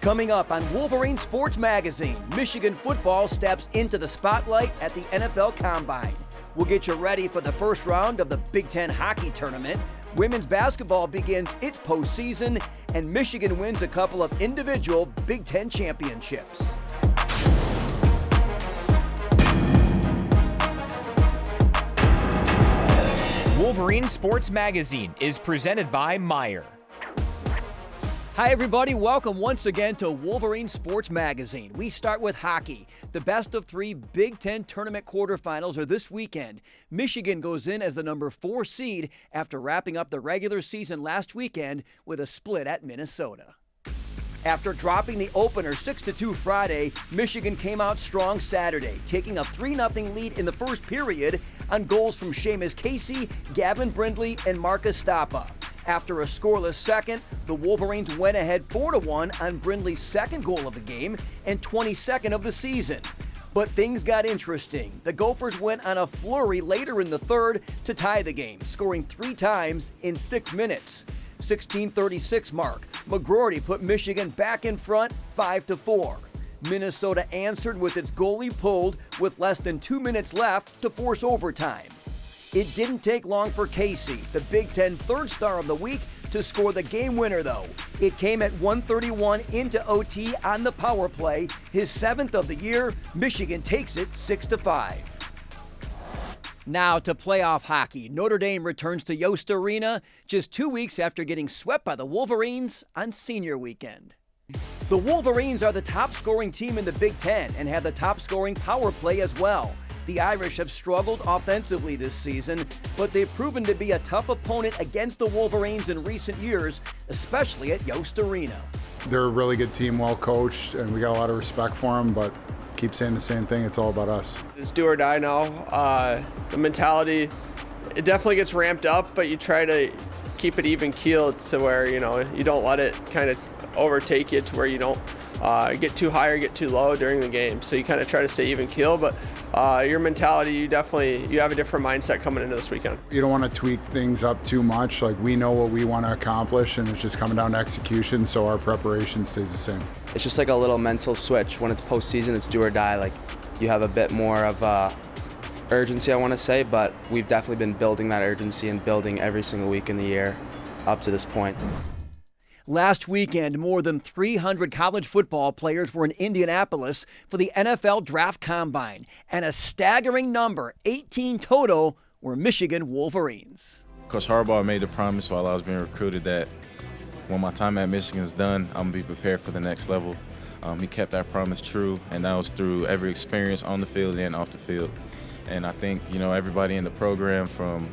Coming up on Wolverine Sports Magazine, Michigan football steps into the spotlight at the NFL Combine. We'll get you ready for the first round of the Big Ten hockey tournament. Women's basketball begins its postseason, and Michigan wins a couple of individual Big Ten championships. Wolverine Sports Magazine is presented by Meijer. Hi everybody, welcome once again to Wolverine Sports Magazine. We start with hockey. The best of three Big Ten tournament quarterfinals are this weekend. Michigan goes in as the number 4 seed after wrapping up the regular season last weekend with a split at Minnesota. After dropping the opener 6-2 Friday, Michigan came out strong Saturday, taking a 3-0 lead in the first period on goals from Seamus Casey, Gavin Brindley, and Marcus Stappa. After a scoreless second, the Wolverines went ahead 4-1 on Brindley's second goal of the game and 22nd of the season. But things got interesting. The Gophers went on a flurry later in the third to tie the game, scoring 3 times in 6 minutes. 16:36 mark, McGroarty put Michigan back in front 5-4. Minnesota answered with its goalie pulled with less than 2 minutes left to force overtime. It didn't take long for Casey, the Big Ten third star of the week, to score the game winner, though. It came at 1:31 into OT on the power play. His 7th of the year. Michigan takes it 6-5. Now to playoff hockey. Notre Dame returns to Yost Arena just 2 weeks after getting swept by the Wolverines on senior weekend. The Wolverines are the top scoring team in the Big Ten and have the top scoring power play as well. The Irish have struggled offensively this season, but they've proven to be a tough opponent against the Wolverines in recent years, especially at Yost Arena. They're a really good team, well coached, and we got a lot of respect for them, but keep saying the same thing, it's all about us. It's do or die now. The mentality, it definitely gets ramped up, but you try to keep it even keeled to where, you don't let it kind of overtake you to where you don't get too high or get too low during the game. So you kind of try to stay even keel, but your mentality, you have a different mindset coming into this weekend. You don't want to tweak things up too much. Like, we know what we want to accomplish, and it's just coming down to execution, so our preparation stays the same. It's just like a little mental switch. When it's postseason, it's do or die. Like, you have a bit more of urgency, I want to say, but we've definitely been building that urgency and building every single week in the year up to this point. Last weekend, more than 300 college football players were in Indianapolis for the NFL Draft Combine, and a staggering number, 18 total, were Michigan Wolverines. Coach Harbaugh made a promise while I was being recruited that when my time at Michigan's done, I'm going to be prepared for the next level. He kept that promise true, and that was through every experience on the field and off the field. And I think, everybody in the program, from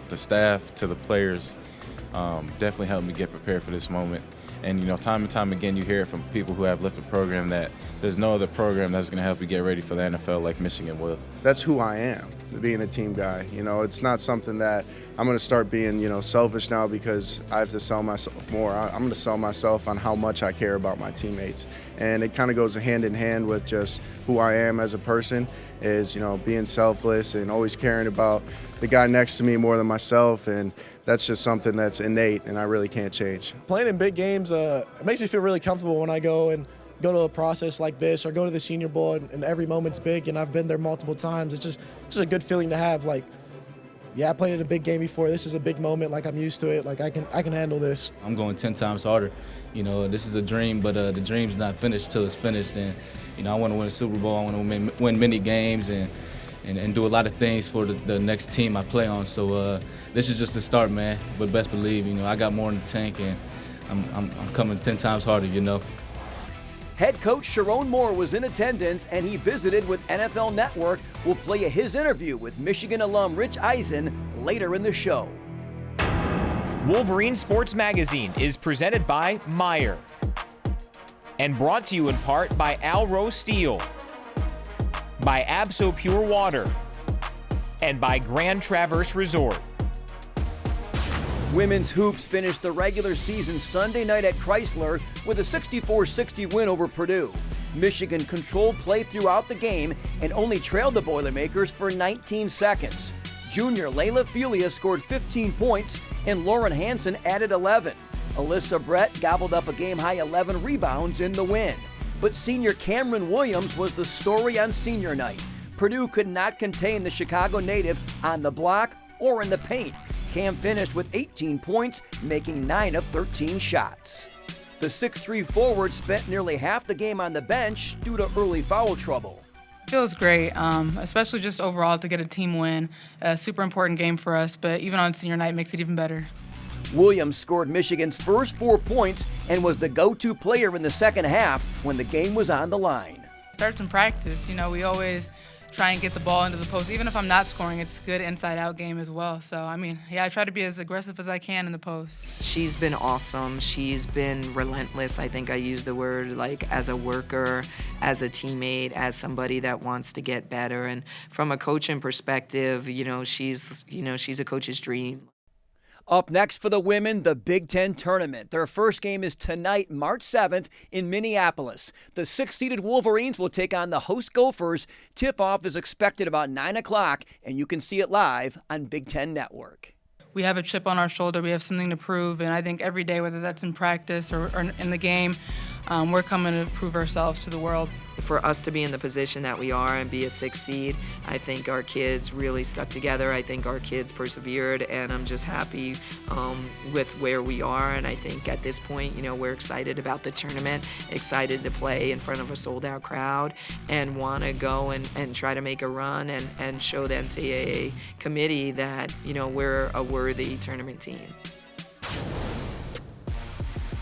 the staff to the players, definitely helped me get prepared for this moment. And time and time again, you hear it from people who have left the program that there's no other program that's going to help you get ready for the NFL like Michigan will. That's who I am, being a team guy. It's not something that I'm going to start being, selfish now because I have to sell myself more. I'm going to sell myself on how much I care about my teammates. And it kind of goes hand in hand with just who I am as a person, is, being selfless and always caring about the guy next to me more than myself. And that's just something that's innate and I really can't change. Playing in big games, it makes me feel really comfortable when I go to a process like this or go to the Senior Bowl, and every moment's big, and I've been there multiple times. It's just a good feeling to have. Like, yeah, I played in a big game before. This is a big moment. Like, I'm used to it. Like, I can handle this. I'm going 10 times harder. This is a dream, but the dream's not finished till it's finished. And I want to win a Super Bowl. I want to win many games and do a lot of things for the next team I play on. So this is just the start, man. But best believe, I got more in the tank, and I'm coming 10 times harder, Head coach Sharon Moore was in attendance, and he visited with NFL Network. We'll play you his interview with Michigan alum Rich Eisen later in the show. Wolverine Sports Magazine is presented by Meijer and brought to you in part by Alro Steel, by Abso Pure Water, and by Grand Traverse Resort. Women's hoops finished the regular season Sunday night at Chrysler with a 64-60 win over Purdue. Michigan controlled play throughout the game and only trailed the Boilermakers for 19 seconds. Junior Layla Felia scored 15 points and Lauren Hansen added 11. Alyssa Brett gobbled up a game-high 11 rebounds in the win. But senior Cameron Williams was the story on senior night. Purdue could not contain the Chicago native on the block or in the paint. Cam finished with 18 points, making 9 of 13 shots. The 6'3" forward spent nearly half the game on the bench due to early foul trouble. Feels great, especially just overall to get a team win. A super important game for us, but even on senior night makes it even better. Williams scored Michigan's first 4 points and was the go-to player in the second half when the game was on the line. Starts in practice. We always try and get the ball into the post. Even if I'm not scoring, it's a good inside-out game as well. So, I try to be as aggressive as I can in the post. She's been awesome. She's been relentless. I think I use the word as a worker, as a teammate, as somebody that wants to get better. And from a coaching perspective, she's a coach's dream. Up next for the women, the Big Ten Tournament. Their first game is tonight, March 7th in Minneapolis. The 6-seeded Wolverines will take on the host Gophers. Tip-off is expected about 9 o'clock, and you can see it live on Big Ten Network. We have a chip on our shoulder. We have something to prove, and I think every day, whether that's in practice or in the game, we're coming to prove ourselves to the world. For us to be in the position that we are and be a 6 seed, I think our kids really stuck together. I think our kids persevered, and I'm just happy with where we are. And I think at this point, we're excited about the tournament, excited to play in front of a sold-out crowd, and want to go and try to make a run and show the NCAA committee that, we're a worthy tournament team.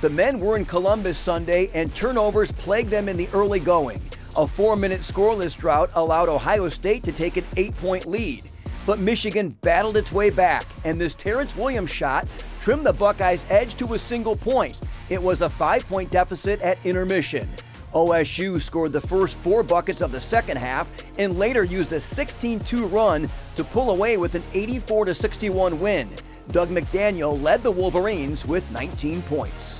The men were in Columbus Sunday, and turnovers plagued them in the early going. A 4-minute scoreless drought allowed Ohio State to take an 8-point lead. But Michigan battled its way back, and this Terrence Williams shot trimmed the Buckeyes' edge to a single point. It was a 5-point deficit at intermission. OSU scored the first 4 buckets of the second half and later used a 16-2 run to pull away with an 84-61 win. Doug McDaniel led the Wolverines with 19 points.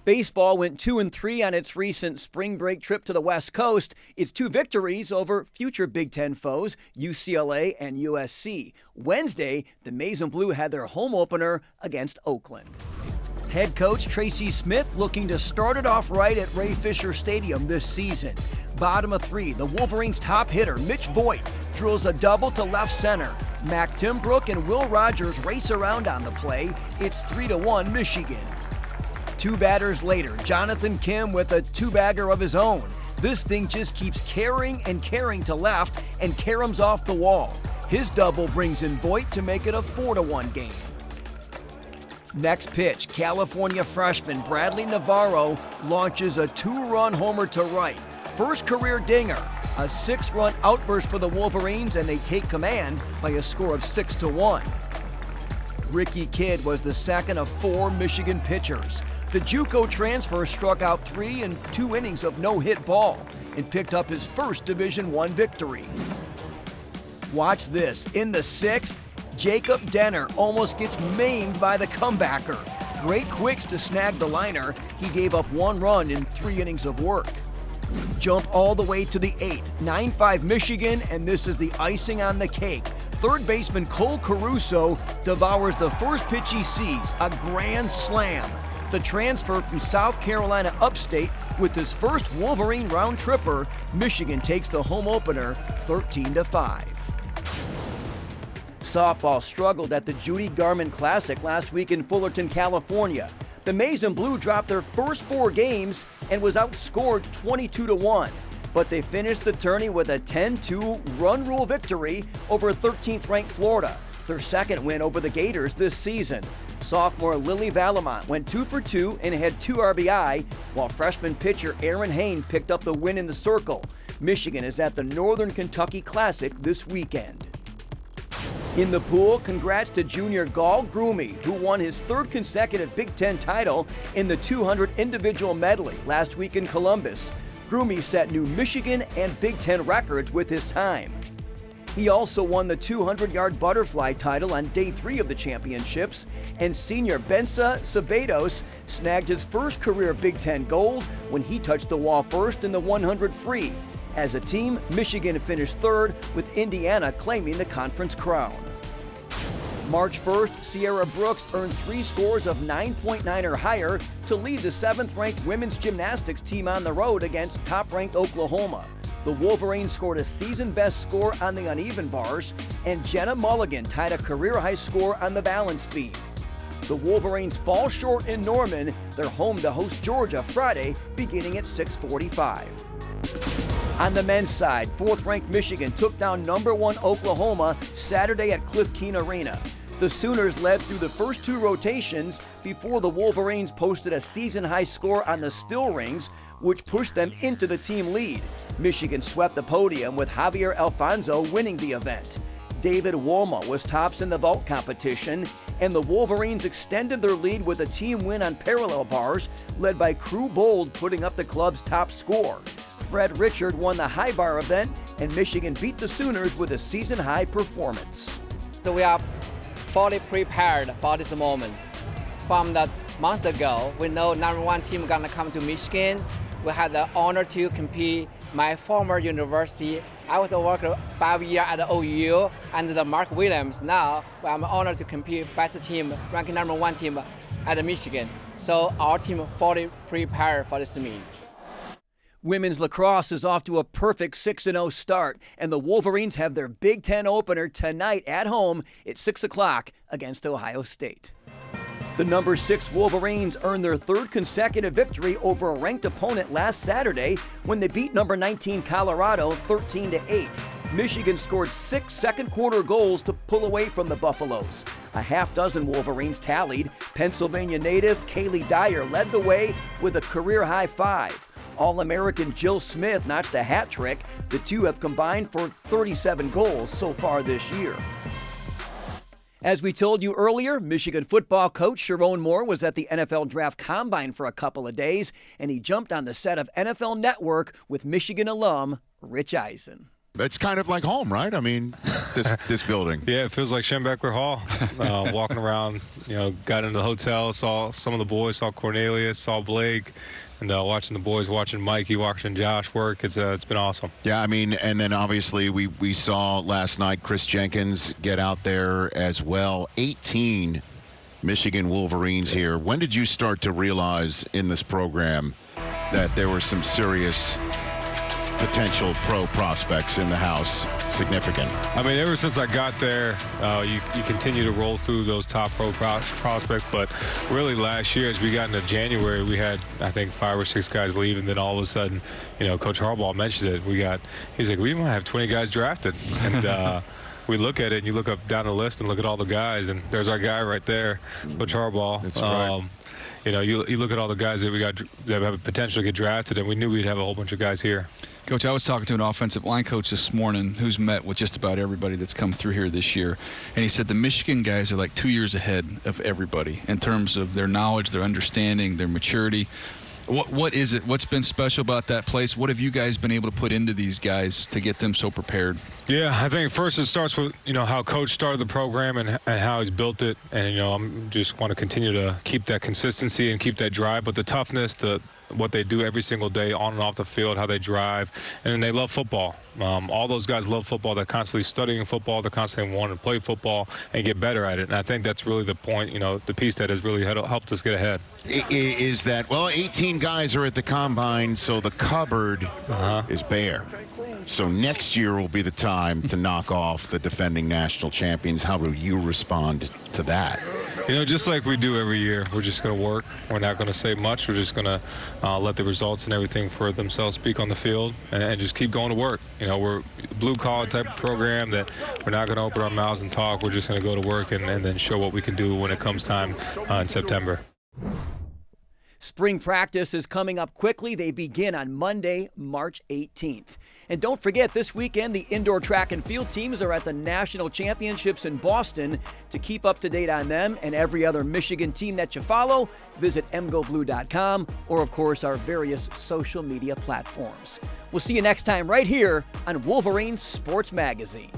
Baseball went 2-3 on its recent spring break trip to the West Coast. It's 2 victories over future Big Ten foes, UCLA and USC. Wednesday, the Maize and Blue had their home opener against Oakland. Head coach Tracy Smith looking to start it off right at Ray Fisher Stadium this season. Bottom of 3, the Wolverines' top hitter, Mitch Voigt, drills a double to left center. Mac Timbrook and Will Rogers race around on the play. It's 3-1 Michigan. 2 batters later, Jonathan Kim with a 2-bagger of his own. This thing just keeps carrying to left and caroms off the wall. His double brings in Voigt to make it a 4-1 game. Next pitch, California freshman Bradley Navarro launches a 2-run homer to right. First career dinger, a 6-run outburst for the Wolverines, and they take command by a score of 6-1. Ricky Kidd was the second of 4 Michigan pitchers. The JUCO transfer struck out 3 in 2 innings of no-hit ball and picked up his first Division I victory. Watch this. In the 6th, Jacob Denner almost gets maimed by the comebacker. Great quicks to snag the liner. He gave up 1 run in 3 innings of work. Jump all the way to the 8th. 9-5 Michigan, and this is the icing on the cake. Third baseman Cole Caruso devours the first pitch he sees, a grand slam. The transfer from South Carolina upstate with his first Wolverine round tripper, Michigan takes the home opener 13-5. Softball struggled at the Judy Garman Classic last week in Fullerton, California. The Maize and Blue dropped their first 4 games and was outscored 22-1. But they finished the tourney with a 10-2 run rule victory over 13th-ranked Florida, their second win over the Gators this season. Sophomore Lily Valamont went 2 for 2 and had 2 RBI, while freshman pitcher Aaron Hain picked up the win in the circle. Michigan is at the Northern Kentucky Classic this weekend. In the pool, congrats to junior Gal Groomy, who won his 3rd consecutive Big Ten title in the 200 individual medley last week in Columbus. Groomy set new Michigan and Big Ten records with his time. He also won the 200-yard butterfly title on day 3 of the championships, and senior Bensa Ceballos snagged his first career Big Ten gold when he touched the wall first in the 100 free. As a team, Michigan finished 3rd, with Indiana claiming the conference crown. March 1st, Sierra Brooks earned 3 scores of 9.9 or higher to lead the 7th-ranked women's gymnastics team on the road against top-ranked Oklahoma. The Wolverines scored a season-best score on the uneven bars, and Jenna Mulligan tied a career-high score on the balance beam. The Wolverines fall short in Norman. They're home to host Georgia Friday, beginning at 6:45. On the men's side, 4th-ranked Michigan took down number 1 Oklahoma Saturday at Cliff Keen Arena. The Sooners led through the first 2 rotations before the Wolverines posted a season-high score on the still rings, which pushed them into the team lead. Michigan swept the podium with Javier Alfonso winning the event. David Wolma was tops in the vault competition, and the Wolverines extended their lead with a team win on parallel bars, led by Crew Bold putting up the club's top score. Fred Richard won the high bar event, and Michigan beat the Sooners with a season-high performance. So we are fully prepared for this moment. From the months ago, we know number 1 team gonna come to Michigan. We had the honor to compete my former university. I was a worker 5 years at the OU under the Mark Williams. Now I'm honored to compete best team, ranking number 1 team at Michigan. So our team fully prepared for this meet. Women's lacrosse is off to a perfect 6-0 start, and the Wolverines have their Big Ten opener tonight at home at 6 o'clock against Ohio State. The number 6 Wolverines earned their 3rd consecutive victory over a ranked opponent last Saturday when they beat number 19 Colorado 13-8. Michigan scored 6 second-quarter goals to pull away from the Buffaloes. A half-dozen Wolverines tallied. Pennsylvania native Kaylee Dyer led the way with a career-high 5. All-American Jill Smith notched a hat trick. The two have combined for 37 goals so far this year. As we told you earlier, Michigan football coach Sharon Moore was at the NFL Draft Combine for a couple of days, and he jumped on the set of NFL Network with Michigan alum Rich Eisen. It's kind of like home, right? I mean, this building. Yeah, it feels like Schembeckler Hall. Walking around, got into the hotel, saw some of the boys, saw Cornelius, saw Blake, and watching the boys, watching Mikey, watching Josh work. It's been awesome. Yeah, I mean, and then obviously we saw last night Chris Jenkins get out there as well. 18 Michigan Wolverines here. When did you start to realize in this program that there were some serious potential pro prospects in the house? Significant. I mean, ever since I got there, you continue to roll through those top pro prospects, but really last year as we got into January, we had, I think, 5 or 6 guys leave, and then all of a sudden, Coach Harbaugh mentioned it. He's like, we might have 20 guys drafted. And we look at it, and you look up down the list and look at all the guys, and there's our guy right there, Coach Harbaugh. That's right. You look at all the guys that we got that have potential to get drafted, and we knew we'd have a whole bunch of guys here. Coach, I was talking to an offensive line coach this morning who's met with just about everybody that's come through here this year, and he said the Michigan guys are like 2 years ahead of everybody in terms of their knowledge, their understanding, their maturity. What is it? What's been special about that place? What have you guys been able to put into these guys to get them so prepared? Yeah, I think first it starts with, how Coach started the program and how he's built it. And, I'm just want to continue to keep that consistency and keep that drive. But the toughness, what they do every single day on and off the field, how they drive, and they love football. All those guys love football. They're constantly studying football. They're constantly wanting to play football and get better at it. And I think that's really the point, the piece that has really helped us get ahead. Is that, 18 guys are at the Combine, so the cupboard is bare. So next year will be the time to knock off the defending national champions. How will you respond to that? Just like we do every year, we're just going to work. We're not going to say much. We're just going to let the results and everything for themselves speak on the field and just keep going to work. We're a blue-collar type of program that we're not going to open our mouths and talk. We're just going to go to work and then show what we can do when it comes time in September. Spring practice is coming up quickly. They begin on Monday, March 18th. And don't forget, this weekend, the indoor track and field teams are at the National Championships in Boston. To keep up to date on them and every other Michigan team that you follow, visit mgoblue.com or, of course, our various social media platforms. We'll see you next time right here on Wolverine Sports Magazine.